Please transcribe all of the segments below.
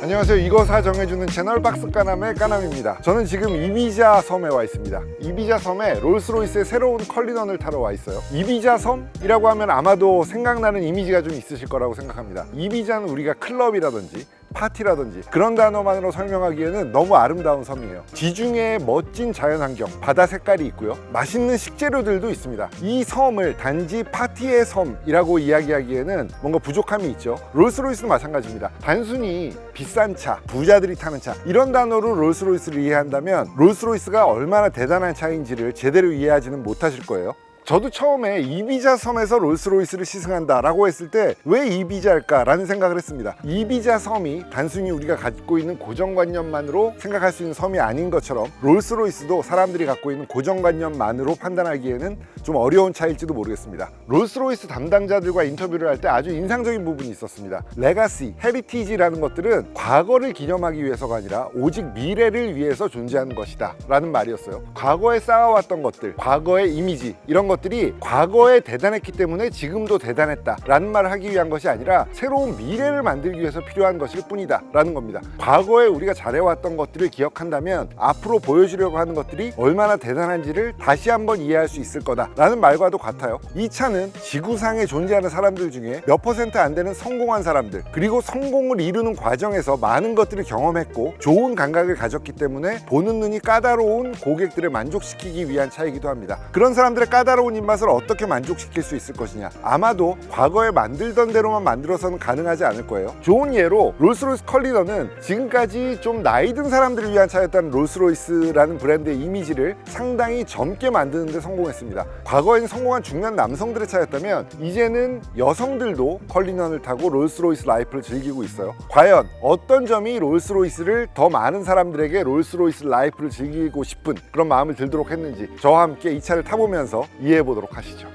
안녕하세요. 이거사 정해주는 채널 박스까남의 까남입니다. 저는 지금 이비자 섬에 와 있습니다. 이비자 섬에 롤스로이스의 새로운 컬리넌을 타러 와 있어요. 이비자 섬이라고 하면 아마도 생각나는 이미지가 좀 있으실 거라고 생각합니다. 이비자는 우리가 클럽이라든지 파티라든지 그런 단어만으로 설명하기에는 너무 아름다운 섬이에요. 지중해의 멋진 자연환경, 바다 색깔이 있고요. 맛있는 식재료들도 있습니다. 이 섬을 단지 파티의 섬이라고 이야기하기에는 뭔가 부족함이 있죠. 롤스로이스도 마찬가지입니다. 단순히 비싼 차, 부자들이 타는 차 이런 단어로 롤스로이스를 이해한다면 롤스로이스가 얼마나 대단한 차인지를 제대로 이해하지는 못하실 거예요. 저도 처음에 이비자 섬에서 롤스로이스를 시승한다 라고 했을 때 왜 이비자일까 라는 생각을 했습니다. 이비자 섬이 단순히 우리가 갖고 있는 고정관념만으로 생각할 수 있는 섬이 아닌 것처럼 롤스로이스도 사람들이 갖고 있는 고정관념만으로 판단하기에는 좀 어려운 차일지도 모르겠습니다. 롤스로이스 담당자들과 인터뷰를 할 때 아주 인상적인 부분이 있었습니다. 레가시, 헤리티지라는 것들은 과거를 기념하기 위해서가 아니라 오직 미래를 위해서 존재하는 것이다 라는 말이었어요. 과거에 쌓아왔던 것들, 과거의 이미지 이런 것들이 과거에 대단했기 때문에 지금도 대단했다 라는 말을 하기 위한 것이 아니라 새로운 미래를 만들기 위해서 필요한 것일 뿐이다 라는 겁니다. 과거에 우리가 잘해왔던 것들을 기억한다면 앞으로 보여주려고 하는 것들이 얼마나 대단한지를 다시 한번 이해할 수 있을 거다 라는 말과도 같아요. 이 차는 지구상에 존재하는 사람들 중에 몇 퍼센트 안 되는 성공한 사람들, 그리고 성공을 이루는 과정에서 많은 것들을 경험했고 좋은 감각을 가졌기 때문에 보는 눈이 까다로운 고객들을 만족시키기 위한 차이기도 합니다. 그런 사람들의 까다로운 입맛을 어떻게 만족시킬 수 있을 것이냐, 아마도 과거에 만들던 대로만 만들어서는 가능하지 않을 거예요. 좋은 예로 롤스로이스 컬리넌은 지금까지 좀 나이 든 사람들을 위한 차였다는 롤스로이스라는 브랜드의 이미지를 상당히 젊게 만드는 데 성공했습니다. 과거에는 성공한 중년 남성들의 차였다면 이제는 여성들도 컬리넌을 타고 롤스로이스 라이프를 즐기고 있어요. 과연 어떤 점이 롤스로이스를 더 많은 사람들에게 롤스로이스 라이프를 즐기고 싶은 그런 마음을 들도록 했는지 저와 함께 이 차를 타보면서 이해해 보도록 하시죠.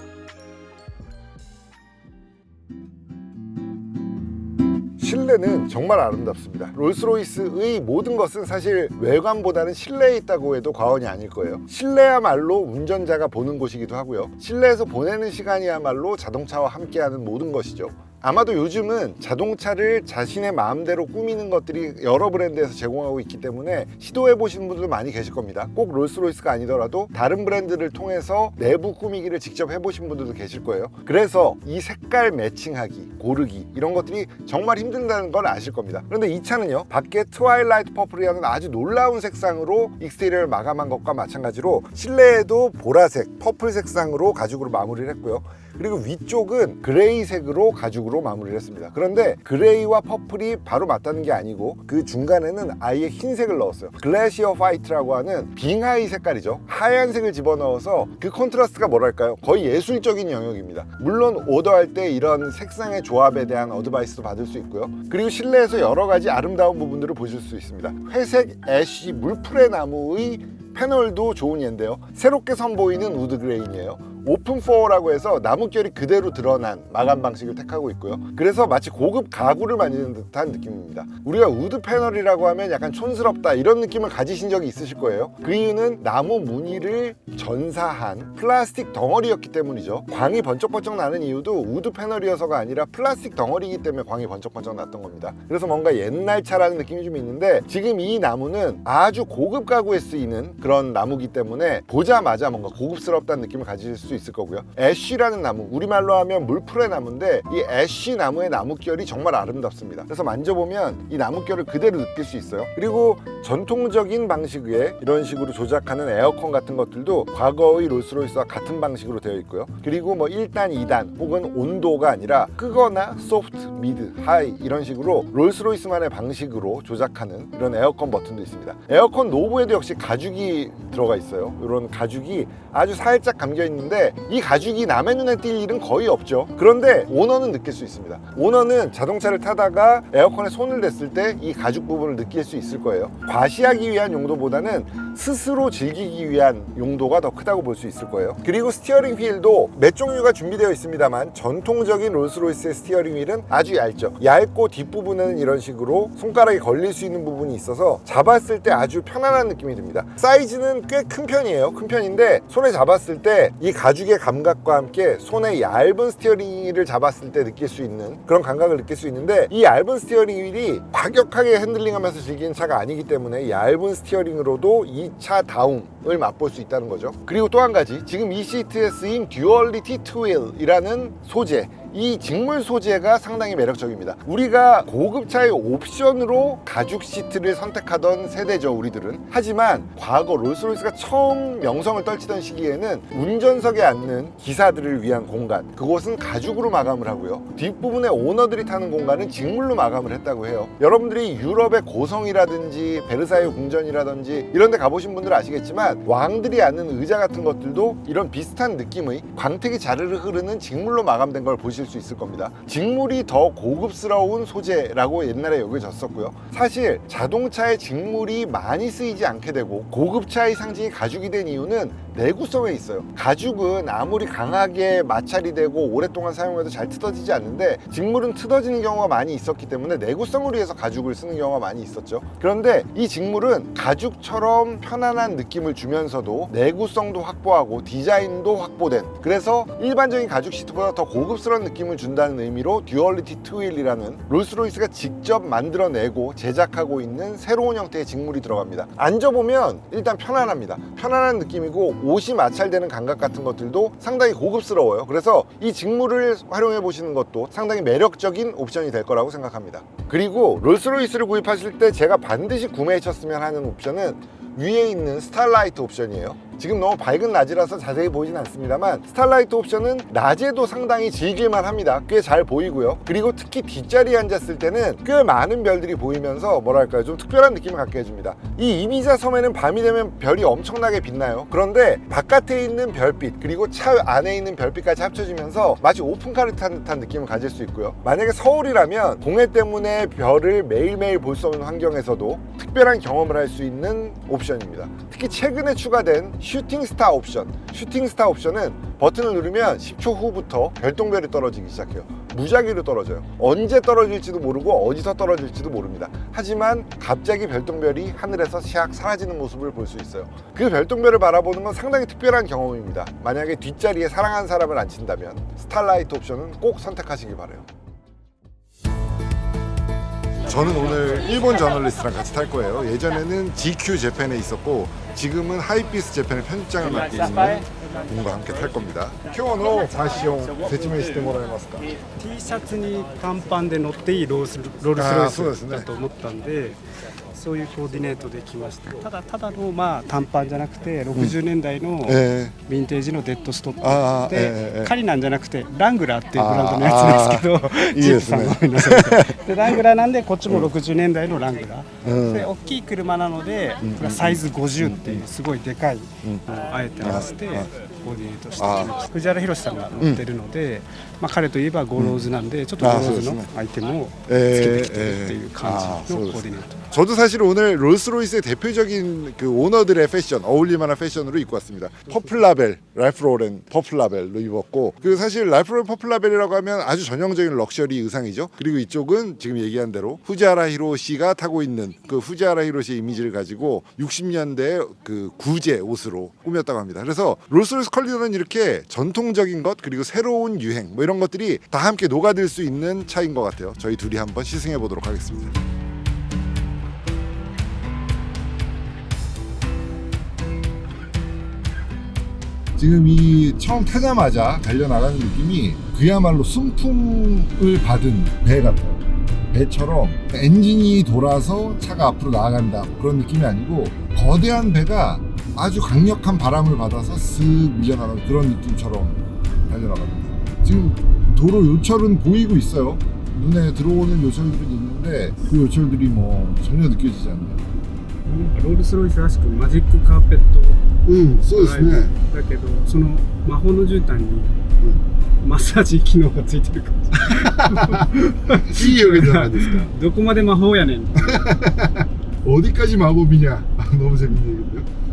실내는 정말 아름답습니다. 롤스로이스의 모든 것은 사실 외관보다는 실내에 있다고 해도 과언이 아닐 거예요. 실내야말로 운전자가 보는 곳이기도 하고요. 실내에서 보내는 시간이야말로 자동차와 함께하는 모든 것이죠. 아마도 요즘은 자동차를 자신의 마음대로 꾸미는 것들이 여러 브랜드에서 제공하고 있기 때문에 시도해 보시는 분들도 많이 계실 겁니다. 꼭 롤스로이스가 아니더라도 다른 브랜드를 통해서 내부 꾸미기를 직접 해보신 분들도 계실 거예요. 그래서 이 색깔 매칭하기, 고르기 이런 것들이 정말 힘들다는 걸 아실 겁니다. 그런데 이 차는요, 밖에 트와일라이트 퍼플이라는 아주 놀라운 색상으로 익스테리어를 마감한 것과 마찬가지로 실내에도 보라색, 퍼플 색상으로 가죽으로 마무리를 했고요. 그리고 위쪽은 그레이색으로 가죽으로 마무리를 했습니다. 그런데 그레이와 퍼플이 바로 맞닿는 게 아니고 그 중간에는 아예 흰색을 넣었어요. 글래시어 화이트라고 하는 빙하의 색깔이죠. 하얀색을 집어넣어서 그 컨트라스트가 뭐랄까요, 거의 예술적인 영역입니다. 물론 오더할 때 이런 색상의 조합에 대한 어드바이스도 받을 수 있고요. 그리고 실내에서 여러 가지 아름다운 부분들을 보실 수 있습니다. 회색 애쉬 물풀의 나무의 패널도 좋은 예인데요, 새롭게 선보이는 우드 그레인이에요. 오픈 4라고 해서 나뭇결이 그대로 드러난 마감 방식을 택하고 있고요. 그래서 마치 고급 가구를 만지는 듯한 느낌입니다. 우리가 우드 패널이라고 하면 약간 촌스럽다 이런 느낌을 가지신 적이 있으실 거예요. 그 이유는 나무 무늬를 전사한 플라스틱 덩어리였기 때문이죠. 광이 번쩍번쩍 나는 이유도 우드 패널이어서가 아니라 플라스틱 덩어리이기 때문에 광이 번쩍번쩍 났던 겁니다. 그래서 뭔가 옛날 차라는 느낌이 좀 있는데 지금 이 나무는 아주 고급 가구에 쓰이는 그런 나무기 때문에 보자마자 뭔가 고급스럽다는 느낌을 가질 수 있을 거고요. 애쉬라는 나무, 우리말로 하면 물풀의 나무인데 이 애쉬 나무의 나뭇결이 정말 아름답습니다. 그래서 만져보면 이 나뭇결을 그대로 느낄 수 있어요. 그리고 전통적인 방식의 이런 식으로 조작하는 에어컨 같은 것들도 과거의 롤스로이스와 같은 방식으로 되어 있고요. 그리고 뭐 1단, 2단 혹은 온도가 아니라 끄거나 소프트, 미드, 하이 이런 식으로 롤스로이스만의 방식으로 조작하는 이런 에어컨 버튼도 있습니다. 에어컨 노브에도 역시 가죽이 들어가 있어요. 이런 가죽이 아주 살짝 감겨 있는데 이 가죽이 남의 눈에 띌 일은 거의 없죠. 그런데 오너는 느낄 수 있습니다. 오너는 자동차를 타다가 에어컨에 손을 댔을 때 이 가죽 부분을 느낄 수 있을 거예요. 과시하기 위한 용도보다는 스스로 즐기기 위한 용도가 더 크다고 볼 수 있을 거예요. 그리고 스티어링 휠도 몇 종류가 준비되어 있습니다만 전통적인 롤스로이스의 스티어링 휠은 아주 얇죠. 얇고 뒷부분에는 이런 식으로 손가락이 걸릴 수 있는 부분이 있어서 잡았을 때 아주 편안한 느낌이 듭니다. 사이즈는 꽤 큰 편이에요. 큰 편인데 손에 잡았을 때 이 가죽의 감각과 함께 손에 얇은 스티어링 휠을 잡았을 때 느낄 수 있는 그런 감각을 느낄 수 있는데 이 얇은 스티어링 휠이 과격하게 핸들링하면서 즐기는 차가 아니기 때문에 얇은 스티어링으로도 이 차 다움을 맛볼 수 있다는 거죠. 그리고 또 한 가지, 지금 이 시트에 쓰인 듀얼리티 트윌이라는 소재, 이 직물 소재가 상당히 매력적입니다. 우리가 고급차의 옵션으로 가죽 시트를 선택하던 세대죠, 우리들은. 하지만 과거 롤스로이스가 처음 명성을 떨치던 시기에는 운전석에 앉는 기사들을 위한 공간, 그곳은 가죽으로 마감을 하고요. 뒷부분에 오너들이 타는 공간은 직물로 마감을 했다고 해요. 여러분들이 유럽의 고성이라든지 베르사유 궁전이라든지 이런 데 가보신 분들은 아시겠지만 왕들이 앉는 의자 같은 것들도 이런 비슷한 느낌의 광택이 자르르 흐르는 직물로 마감된 걸 보실 수 있을 겁니다. 직물이 더 고급스러운 소재라고 옛날에 여겨졌었고요. 사실 자동차의 직물이 많이 쓰이지 않게 되고 고급차의 상징이 가죽이 된 이유는 내구성에 있어요. 가죽은 아무리 강하게 마찰이 되고 오랫동안 사용해도 잘 뜯어지지 않는데 직물은 뜯어지는 경우가 많이 있었기 때문에 내구성을 위해서 가죽을 쓰는 경우가 많이 있었죠. 그런데 이 직물은 가죽처럼 편안한 느낌을 주면서도 내구성도 확보하고 디자인도 확보된, 그래서 일반적인 가죽 시트보다 더 고급스러운 느낌을 준다는 의미로 듀얼리티 트윌이라는 롤스로이스가 직접 만들어내고 제작하고 있는 새로운 형태의 직물이 들어갑니다. 앉아보면 일단 편안합니다. 편안한 느낌이고 옷이 마찰되는 감각 같은 것들도 상당히 고급스러워요. 그래서 이 직물을 활용해 보시는 것도 상당히 매력적인 옵션이 될 거라고 생각합니다. 그리고 롤스로이스를 구입하실 때 제가 반드시 구매하셨으면 하는 옵션은 위에 있는 스타라이트 옵션이에요. 지금 너무 밝은 낮이라서 자세히 보이진 않습니다만 스타라이트 옵션은 낮에도 상당히 즐길만 합니다. 꽤 잘 보이고요. 그리고 특히 뒷자리에 앉았을 때는 꽤 많은 별들이 보이면서 뭐랄까요, 좀 특별한 느낌을 갖게 해줍니다. 이 이비자 섬에는 밤이 되면 별이 엄청나게 빛나요. 그런데 바깥에 있는 별빛 그리고 차 안에 있는 별빛까지 합쳐지면서 마치 오픈카를 탄 듯한 느낌을 가질 수 있고요. 만약에 서울이라면 공해 때문에 별을 매일매일 볼 수 없는 환경에서도 특별한 경험을 할 수 있는 옵션입니다. 특히 최근에 추가된 슈팅스타 옵션. 슈팅스타 옵션은 버튼을 누르면 10초 후부터 별똥별이 떨어지기 시작해요. 무작위로 떨어져요. 언제 떨어질지도 모르고 어디서 떨어질지도 모릅니다. 하지만 갑자기 별똥별이 하늘에서 샥 사라지는 모습을 볼 수 있어요. 그 별똥별을 바라보는 건 상당히 특별한 경험입니다. 만약에 뒷자리에 사랑하는 사람을 앉힌다면 스타라이트 옵션은 꼭 선택하시기 바라요. 저는 오늘 일본 저널리스트랑 같이 탈 거예요. 예전에는 GQ 재팬에 있었고 지금은 하이피스 재팬의 편집장을 맡고 있는 분과 함께 탈 겁니다. 今日のファッション説明してもらえますか? T シャツに短パンで乗っていいロールスロイスだと思ったんで、そういうコーディネートできました。ただの短パンじゃなくて60年代のヴィンテージのデッドストップで、カリナンじゃなくてラングラーっていうブランドのやつですけど、ジープさんごめんなさい。でラングラーなんでこっちも60年代のラングラー。で大きい車なのでサイズ50っていうすごいでかいのをあえて合わせてコーディネートしてきました。藤原宏さんが乗ってるので、彼といえばゴローズなんでちょっとゴローズのアイテムをつけてきてるっていう感じのコーディネート。 저도 사실 오늘 롤스로이스의 대표적인 그 오너들의 패션, 어울릴만한 패션으로 입고 왔습니다. 퍼플라벨, 랄프 로렌 퍼플라벨로 입었고, 그 사실 랄프 로렌 퍼플라벨이라고 하면 아주 전형적인 럭셔리 의상이죠. 그리고 이쪽은 지금 얘기한 대로 후지하라 히로시가 타고 있는 그 후지하라 히로시의 이미지를 가지고 60년대 그 구제 옷으로 꾸몄다고 합니다. 그래서 롤스로이스 컬리너는 이렇게 전통적인 것 그리고 새로운 유행 뭐 이런 것들이 다 함께 녹아들 수 있는 차인 것 같아요. 저희 둘이 한번 시승해 보도록 하겠습니다. 지금 이 처음 타자마자 달려나가는 느낌이 그야말로 순풍을 받은 배 같아요. 배처럼 엔진이 돌아서 차가 앞으로 나아간다 그런 느낌이 아니고 거대한 배가 아주 강력한 바람을 받아서 쓱 밀려나가는 그런 느낌처럼 달려나갑니다. 지금 도로 요철은 보이고 있어요. 눈에 들어오는 요철들이 있는데 그 요철들이 뭐 전혀 느껴지지 않네요. ロールスロイスらしくマジックカーペットそうですね。だけどその魔法の絨毯にマッサージ機能がついてる感じ。いい表現じゃないですか。どこまで魔法やねん。 어디까지 마법이냐. 너무 재밌는 얘기인데요.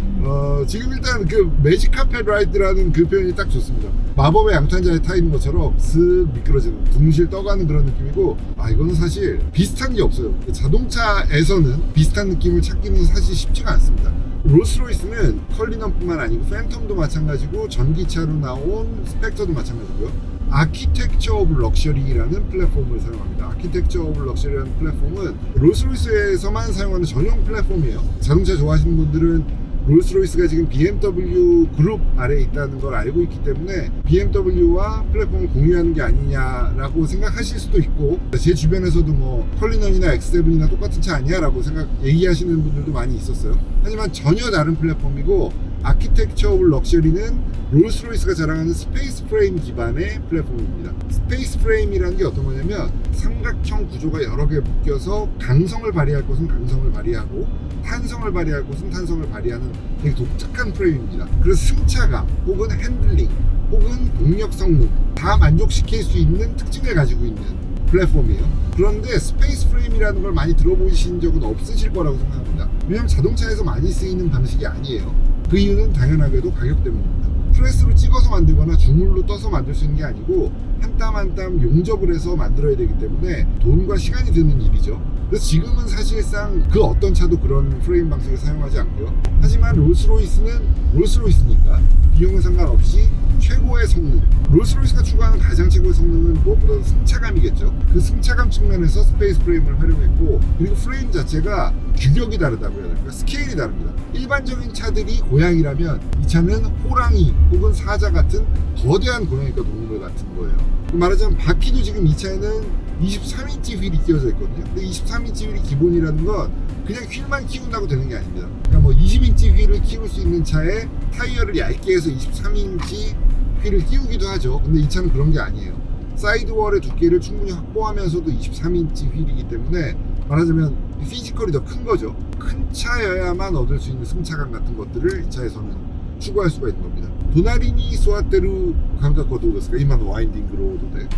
지금 일단 그 매직 카펫 라이드라는 그 표현이 딱 좋습니다. 마법의 양탄자에 타 있는 것처럼 쓱 미끄러지는, 둥실 떠가는 그런 느낌이고, 이거는 사실 비슷한 게 없어요. 자동차에서는 비슷한 느낌을 찾기는 사실 쉽지가 않습니다. 롤스로이스는 컬리넌뿐만 아니고 팬텀도 마찬가지고 전기차로 나온 스펙터도 마찬가지고요. 아키텍처 오브 럭셔리라는 플랫폼을 사용합니다. 아키텍처 오브 럭셔리라는 플랫폼은 롤스로이스에서만 사용하는 전용 플랫폼이에요. 자동차 좋아하시는 분들은 롤스로이스가 지금 BMW 그룹 아래에 있다는 걸 알고 있기 때문에 BMW와 플랫폼을 공유하는 게 아니냐라고 생각하실 수도 있고, 제 주변에서도 뭐 컬리넌이나 X7이나 똑같은 차 아니야 라고 얘기하시는 분들도 많이 있었어요. 하지만 전혀 다른 플랫폼이고, 아키텍처 오브 럭셔리는 롤스로이스가 자랑하는 스페이스 프레임 기반의 플랫폼입니다. 스페이스 프레임이라는 게 어떤 거냐면 삼각형 구조가 여러 개 묶여서 강성을 발휘할 곳은 강성을 발휘하고 탄성을 발휘할 곳은 탄성을 발휘하는 되게 독특한 프레임입니다. 그래서 승차감 혹은 핸들링 혹은 동력 성능 다 만족시킬 수 있는 특징을 가지고 있는 플랫폼이에요. 그런데 스페이스 프레임이라는 걸 많이 들어보신 적은 없으실 거라고 생각합니다. 왜냐하면 자동차에서 많이 쓰이는 방식이 아니에요. 그 이유는 당연하게도 가격 때문입니다. 프레스로 찍어서 만들거나 주물로 떠서 만들 수 있는 게 아니고 한 땀 한 땀 용접을 해서 만들어야 되기 때문에 돈과 시간이 드는 일이죠. 그래서 지금은 사실상 그 어떤 차도 그런 프레임 방식을 사용하지 않고요. 하지만 롤스로이스는 롤스로이스니까 비용은 상관없이 최고의 성능, 롤스로이스가 추구하는 가장 최고의 성능은 무엇보다도 승차감이겠죠. 그 승차감 측면에서 스페이스 프레임을 활용했고, 그리고 프레임 자체가 규격이 다르다고 해야 될까, 스케일이 다릅니다. 일반적인 차들이 고양이라면 이 차는 호랑이 혹은 사자 같은 거대한 고양이과 동물 같은 거예요. 말하자면 바퀴도 지금 이 차에는 23인치 휠이 끼워져 있거든요. 근데 23인치 휠이 기본이라는 건 그냥 휠만 키운다고 되는 게 아닙니다. 그러니까 뭐 20인치 휠을 키울 수 있는 차에 타이어를 얇게 해서 23인치 휠을 끼우기도 하죠. 근데 이 차는 그런 게 아니에요. 사이드월의 두께를 충분히 확보하면서도 23인치 휠이기 때문에 말하자면 피지컬이 더 큰 거죠. 큰 차여야만 얻을 수 있는 승차감 같은 것들을 이 차에서는 추구할 수가 있는 겁니다. 도나리니 소아테루 감각과どうですか? 今のワインディングロードで。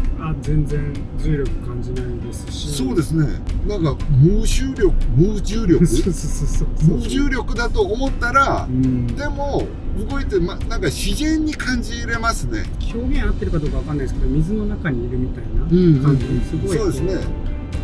全然重力感じないですし。そうですね。なんか無重力無重力だと思ったら、でも動いてなんか自然に感じれますね。表現合ってるかどうかわかんないですけど、水の中にいるみたいな感じ、すごいそうですね。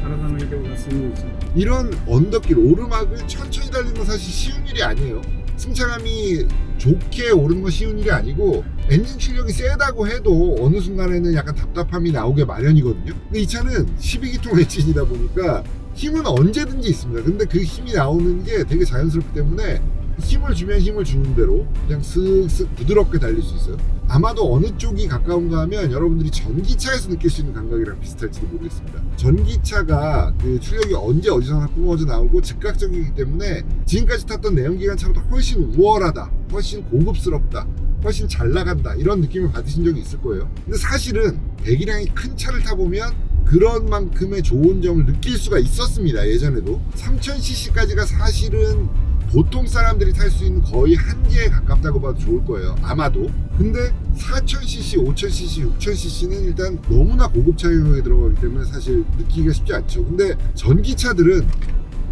体の移動がスムーズ。 이런 언덕길 오르막을 천천히 달리는 건 사실 쉬운 일이 아니에요. 승차감이 좋게 오르는 건 쉬운 일이 아니고, 엔진 출력이 세다고 해도 어느 순간에는 약간 답답함이 나오게 마련이거든요. 근데 이 차는 12기통 엔진이다 보니까 힘은 언제든지 있습니다. 근데 그 힘이 나오는 게 되게 자연스럽기 때문에 힘을 주면 힘을 주는 대로 그냥 슥슥 부드럽게 달릴 수 있어요. 아마도 어느 쪽이 가까운가 하면 여러분들이 전기차에서 느낄 수 있는 감각이랑 비슷할지도 모르겠습니다. 전기차가 그 출력이 언제 어디서나 뿜어져 나오고 즉각적이기 때문에 지금까지 탔던 내연기관 차보다 훨씬 우월하다, 훨씬 고급스럽다, 훨씬 잘 나간다, 이런 느낌을 받으신 적이 있을 거예요. 근데 사실은 배기량이 큰 차를 타보면 그런 만큼의 좋은 점을 느낄 수가 있었습니다. 예전에도 3000cc까지가 사실은 보통 사람들이 탈 수 있는 거의 한계에 가깝다고 봐도 좋을 거예요. 아마도. 근데 4000cc, 5000cc, 6000cc는 일단 너무나 고급차 영역에 들어가기 때문에 사실 느끼기가 쉽지 않죠. 근데 전기차들은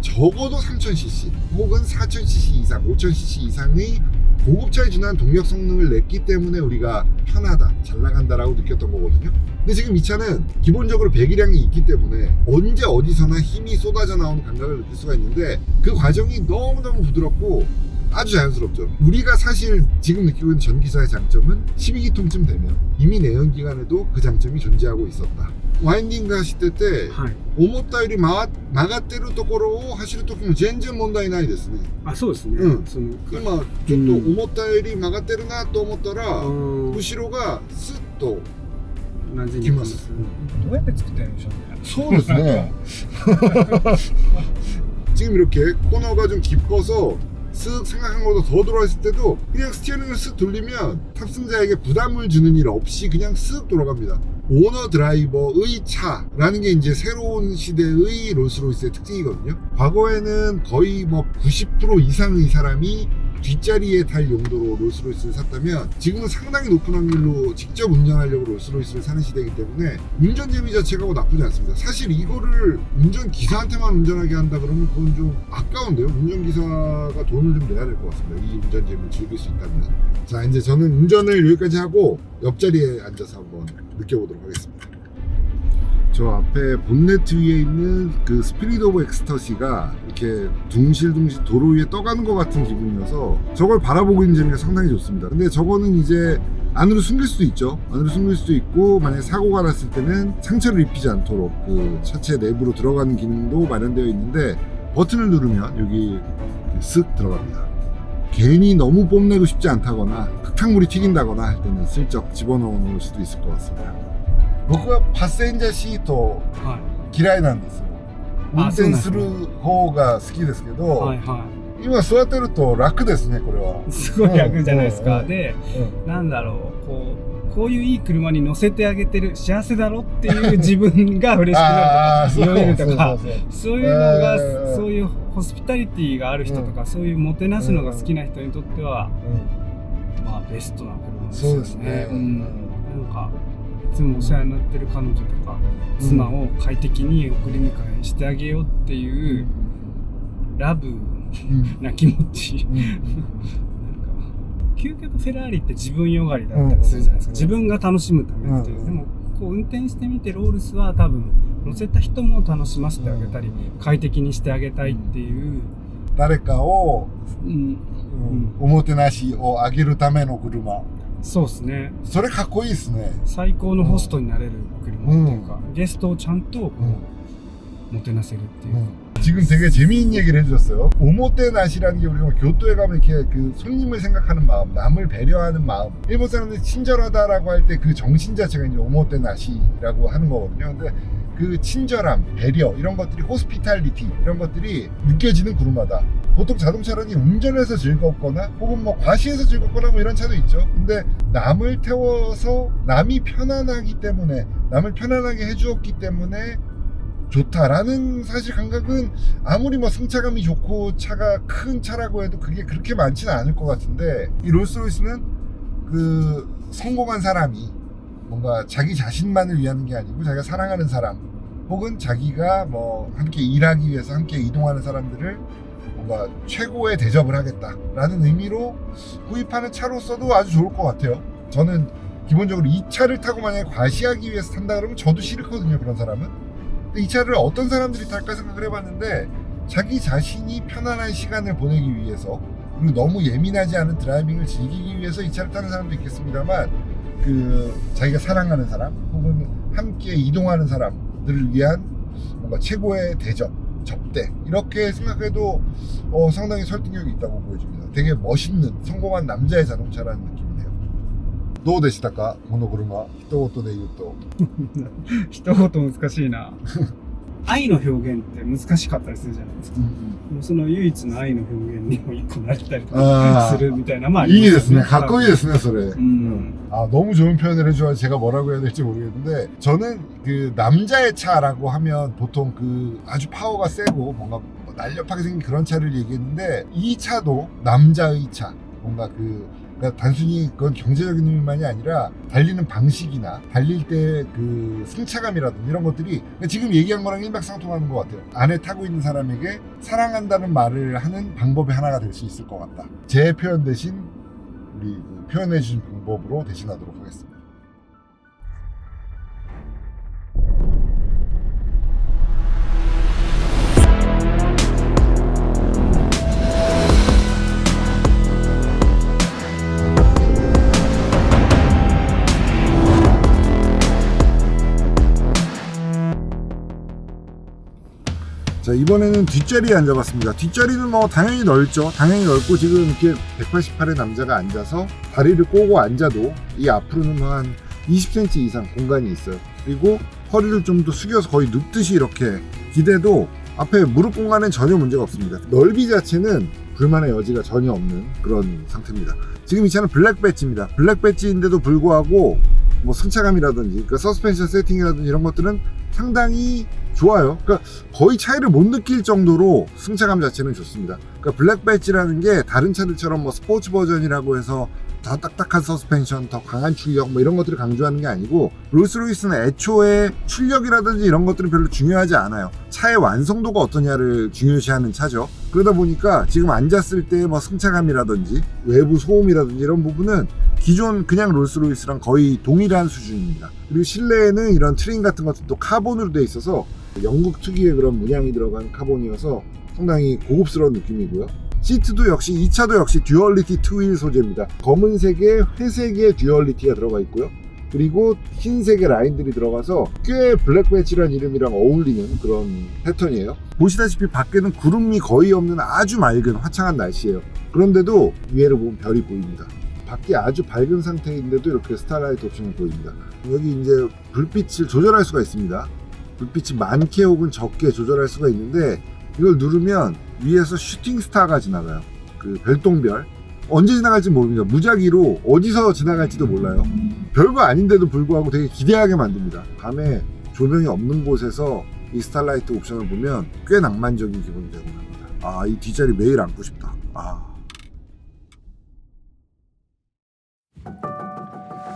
적어도 3000cc 혹은 4000cc 이상, 5000cc 이상의 고급차에 준한 동력 성능을 냈기 때문에 우리가 편하다, 잘 나간다라고 느꼈던 거거든요. 근데 지금 이 차는 기본적으로 배기량이 있기 때문에 언제 어디서나 힘이 쏟아져 나오는 감각을 느낄 수가 있는데, 그 과정이 너무너무 부드럽고 아주 자연스럽죠. 우리가 사실 지금 느끼고 있는 전기차의 장점은 12기통쯤 되면 이미 내연기관에도 그 장점이 존재하고 있었다. 와인딩 하실 때 思ったより曲がってるところを走るときも全然問題ないですね。そうですね。今ちょっと思ったより曲がってるなと思ったら、後ろがスッときます。どうやって作ってるんでしょうね。そうですね。 지금 이렇게 코너가 좀 깊어서 쓱 생각한 것보다 더 돌아있을 때도 그냥 스티어링을 쓱 돌리면 탑승자에게 부담을 주는 일 없이 그냥 쓱 돌아갑니다. 오너 드라이버의 차라는 게 이제 새로운 시대의 롤스로이스의 특징이거든요. 과거에는 거의 뭐 90% 이상의 사람이 뒷자리에 탈 용도로 롤스로이스를 샀다면 지금은 상당히 높은 확률로 직접 운전하려고 롤스로이스를 사는 시대이기 때문에 운전 재미 자체가 뭐 나쁘지 않습니다. 사실 이거를 운전기사한테만 운전하게 한다 그러면 그건 좀 아까운데요. 운전기사가 돈을 좀 내야 될 것 같습니다. 이 운전 재미를 즐길 수 있다면. 자, 이제 저는 운전을 여기까지 하고 옆자리에 앉아서 한번 느껴보도록 하겠습니다. 저 앞에 본네트 위에 있는 그 스피릿 오브 엑스터시가 이렇게 둥실둥실 도로 위에 떠가는 것 같은 기분이어서 저걸 바라보고 있는 재미가 상당히 좋습니다. 근데 저거는 이제 안으로 숨길 수도 있죠. 안으로 숨길 수도 있고, 만약에 사고가 났을 때는 상처를 입히지 않도록 그 차체 내부로 들어가는 기능도 마련되어 있는데, 버튼을 누르면 여기 쓱 들어갑니다. 괜히 너무 뽐내고 싶지 않다거나 흙탕물이 튀긴다거나 할 때는 슬쩍 집어넣을 수도 있을 것 같습니다. 僕はパッセンジャーシート嫌いなんですよ。運転する方が好きですけど、今座ってると楽ですね、これは。すごい楽じゃないですか。で、なんだろう、こういういい車に乗せてあげてる幸せだろっていう自分が嬉しくなるとか、酔えるとか、そういうのが、そういうホスピタリティがある人とか、そういうもてなすのが好きな人にとっては、まあベストな車ですよね。そうですね。なんかいつもお世話になってる彼女とか妻を快適に送り迎えしてあげようっていうラブな気持ち、なんか究極フェラーリって自分よがりだったりするじゃないですか。自分が楽しむためっていう。でもこう運転してみてロールスは多分乗せた人も楽しませてあげたり快適にしてあげたいっていう。誰かをおもてなしをあげるための車。そうですね。それかっこいいですね。最高のホストになれる車っていうか、ゲストをちゃんともてなせるっていう。지금 되게 재미있는 얘기를 해주셨어요. 오모테나시라는 게 우리가 교토에 가면 이렇게 그 손님을 생각하는 마음, 남을 배려하는 마음. 일본 사람들이 친절하다라고 할 때 그 정신 자체가 이제 오모테나시라고 하는 거거든요. 근데 그 친절함, 배려 이런 것들이 호스피탈리티 이런 것들이 느껴지는 구루마다. 보통 자동차라니 운전해서 즐겁거나 혹은 뭐 과시해서 즐겁거나 뭐 이런 차도 있죠. 근데 남을 태워서 남이 편안하기 때문에, 남을 편안하게 해주었기 때문에 좋다라는 사실 감각은 아무리 뭐 승차감이 좋고 차가 큰 차라고 해도 그게 그렇게 많지는 않을 것 같은데, 이 롤스로이스는 그 성공한 사람이 뭔가 자기 자신만을 위하는 게 아니고 자기가 사랑하는 사람 혹은 자기가 뭐 함께 일하기 위해서 함께 이동하는 사람들을 뭔가 최고의 대접을 하겠다라는 의미로 구입하는 차로서도 아주 좋을 것 같아요. 저는 기본적으로 이 차를 타고 만약에 과시하기 위해서 탄다 그러면 저도 싫거든요, 그런 사람은. 근데 이 차를 어떤 사람들이 탈까 생각을 해봤는데, 자기 자신이 편안한 시간을 보내기 위해서 그리고 너무 예민하지 않은 드라이빙을 즐기기 위해서 이 차를 타는 사람도 있겠습니다만, 그 자기가 사랑하는 사람 혹은 함께 이동하는 사람들을 위한 뭔가 최고의 대접, 접대 이렇게 생각해도 상당히 설득력이 있다고 보여집니다. 되게 멋있는 성공한 남자의 자동차라는 느낌이네요. どうでしたかこの車。一言で言うと。一言難しいな。愛の表現って難しかったりするじゃないですか。もうその唯一の愛の表現にも一個なったりとかするみたいな。まあいいですね。かっこいいですね、それ。아, 너무 좋은 표현을 해줘야 제가 뭐라고 해야 될지 모르겠는데, 저는 그 남자의 차라고 하면 보통 그 아주 파워가 세고 뭔가 날렵하게 생긴 그런 차를 얘기했는데, 이 차도 남자의 차, 뭔가 그러니까 단순히 그건 경제적인 의미만이 아니라 달리는 방식이나 달릴 때 그 승차감이라든지 이런 것들이 지금 얘기한 거랑 일맥상통하는 것 같아요. 안에 타고 있는 사람에게 사랑한다는 말을 하는 방법의 하나가 될 수 있을 것 같다. 제 표현 대신 우리 표현해 주신 방법으로 대신하도록 하겠습니다. 자, 이번에는 뒷자리에 앉아봤습니다. 뒷자리는 뭐 당연히 넓죠. 당연히 넓고, 지금 이렇게 188의 남자가 앉아서 다리를 꼬고 앉아도 이 앞으로는 한 20cm 이상 공간이 있어요. 그리고 허리를 좀 더 숙여서 거의 눕듯이 이렇게 기대도 앞에 무릎 공간은 전혀 문제가 없습니다. 넓이 자체는 불만의 여지가 전혀 없는 그런 상태입니다. 지금 이 차는 블랙 배지입니다. 블랙 배지인데도 불구하고 뭐 승차감이라든지 그러니까 서스펜션 세팅이라든지 이런 것들은 상당히 좋아요. 그러니까 거의 차이를 못 느낄 정도로 승차감 자체는 좋습니다. 그러니까 블랙 배지라는 게 다른 차들처럼 뭐 스포츠 버전이라고 해서 더 딱딱한 서스펜션, 더 강한 출력 뭐 이런 것들을 강조하는 게 아니고, 롤스로이스는 애초에 출력이라든지 이런 것들은 별로 중요하지 않아요. 차의 완성도가 어떠냐를 중요시하는 차죠. 그러다 보니까 지금 앉았을 때 뭐 승차감이라든지 외부 소음이라든지 이런 부분은 기존 그냥 롤스로이스랑 거의 동일한 수준입니다. 그리고 실내에는 이런 트림 같은 것도 카본으로 되어 있어서 영국 특유의 그런 문양이 들어간 카본이어서 상당히 고급스러운 느낌이고요. 시트도 역시 이 차도 역시 듀얼리티 투휠 소재입니다. 검은색에 회색의 듀얼리티가 들어가 있고요. 그리고 흰색의 라인들이 들어가서 꽤 블랙 배지라는 이름이랑 어울리는 그런 패턴이에요. 보시다시피 밖에는 구름이 거의 없는 아주 맑은 화창한 날씨예요. 그런데도 위에를 보면 별이 보입니다. 밖이 아주 밝은 상태인데도 이렇게 스타라이트 옵션이 보입니다. 여기 이제 불빛을 조절할 수가 있습니다. 불빛이 많게 혹은 적게 조절할 수가 있는데, 이걸 누르면 위에서 슈팅 스타가 지나가요. 그 별똥별. 언제 지나갈지 모릅니다. 무작위로 어디서 지나갈지도 몰라요. 별거 아닌데도 불구하고 되게 기대하게 만듭니다. 밤에 조명이 없는 곳에서 이 스타라이트 옵션을 보면 꽤 낭만적인 기분이 되곤 합니다. 아, 이 뒷자리 매일 안고 싶다.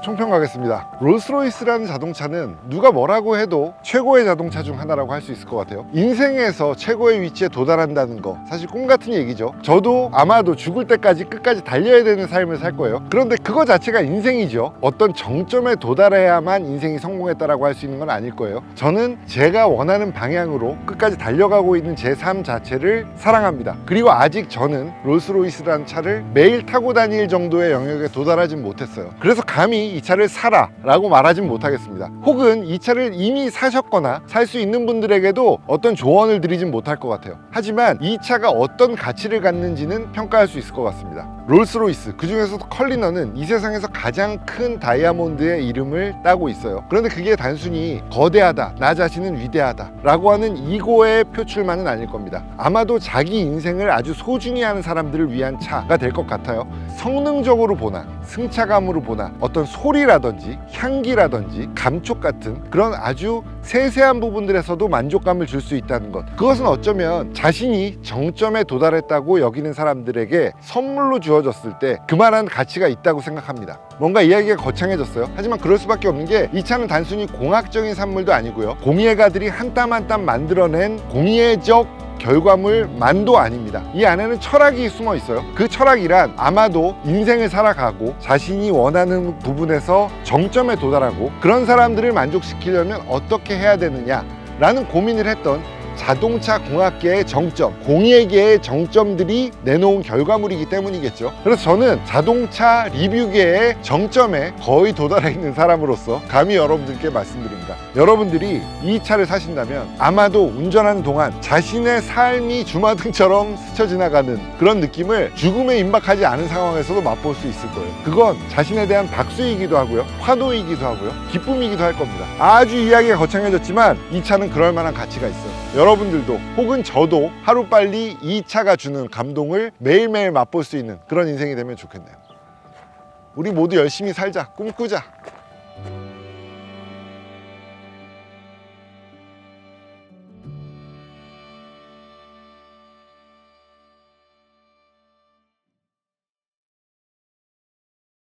총평 가겠습니다. 롤스로이스라는 자동차는 누가 뭐라고 해도 최고의 자동차 중 하나라고 할 수 있을 것 같아요. 인생에서 최고의 위치에 도달한다는 거 사실 꿈 같은 얘기죠. 저도 아마도 죽을 때까지 끝까지 달려야 되는 삶을 살 거예요. 그런데 그거 자체가 인생이죠. 어떤 정점에 도달해야만 인생이 성공했다라고 할 수 있는 건 아닐 거예요. 저는 제가 원하는 방향으로 끝까지 달려가고 있는 제 삶 자체를 사랑합니다. 그리고 아직 저는 롤스로이스라는 차를 매일 타고 다닐 정도의 영역에 도달하진 못했어요. 그래서 감히 이 차를 사라 라고 말하진 못하겠습니다. 혹은 이 차를 이미 사셨거나 살 수 있는 분들에게도 어떤 조언을 드리진 못할 것 같아요. 하지만 이 차가 어떤 가치를 갖는지는 평가할 수 있을 것 같습니다. 롤스로이스, 그 중에서도 컬리너는 이 세상에서 가장 큰 다이아몬드의 이름을 따고 있어요. 그런데 그게 단순히 거대하다, 나 자신은 위대하다 라고 하는 이고의 표출만은 아닐 겁니다. 아마도 자기 인생을 아주 소중히 하는 사람들을 위한 차가 될 것 같아요. 성능적으로 보나 승차감으로 보나 어떤 소리라든지 향기라든지 감촉 같은 그런 아주 세세한 부분들에서도 만족감을 줄 수 있다는 것, 그것은 어쩌면 자신이 정점에 도달했다고 여기는 사람들에게 선물로 주어졌을 때 그만한 가치가 있다고 생각합니다. 뭔가 이야기가 거창해졌어요. 하지만 그럴 수밖에 없는 게, 이 차는 단순히 공학적인 산물도 아니고요, 공예가들이 한 땀 한 땀 만들어낸 공예적 결과물만도 아닙니다. 이 안에는 철학이 숨어 있어요. 그 철학이란 아마도 인생을 살아가고 자신이 원하는 부분에서 정점에 도달하고 그런 사람들을 만족시키려면 어떻게 해야 되느냐 라는 고민을 했던 자동차 공학계의 정점, 공예계의 정점들이 내놓은 결과물이기 때문이겠죠. 그래서 저는 자동차 리뷰계의 정점에 거의 도달해 있는 사람으로서 감히 여러분들께 말씀드립니다. 여러분들이 이 차를 사신다면 아마도 운전하는 동안 자신의 삶이 주마등처럼 스쳐 지나가는 그런 느낌을 죽음에 임박하지 않은 상황에서도 맛볼 수 있을 거예요. 그건 자신에 대한 박수이기도 하고요, 화도이기도 하고요, 기쁨이기도 할 겁니다. 아주 이야기가 거창해졌지만 이 차는 그럴 만한 가치가 있어요. 여러분들도 혹은 저도 하루빨리 이 차가 주는 감동을 매일매일 맛볼 수 있는 그런 인생이 되면 좋겠네요. 우리 모두 열심히 살자, 꿈꾸자.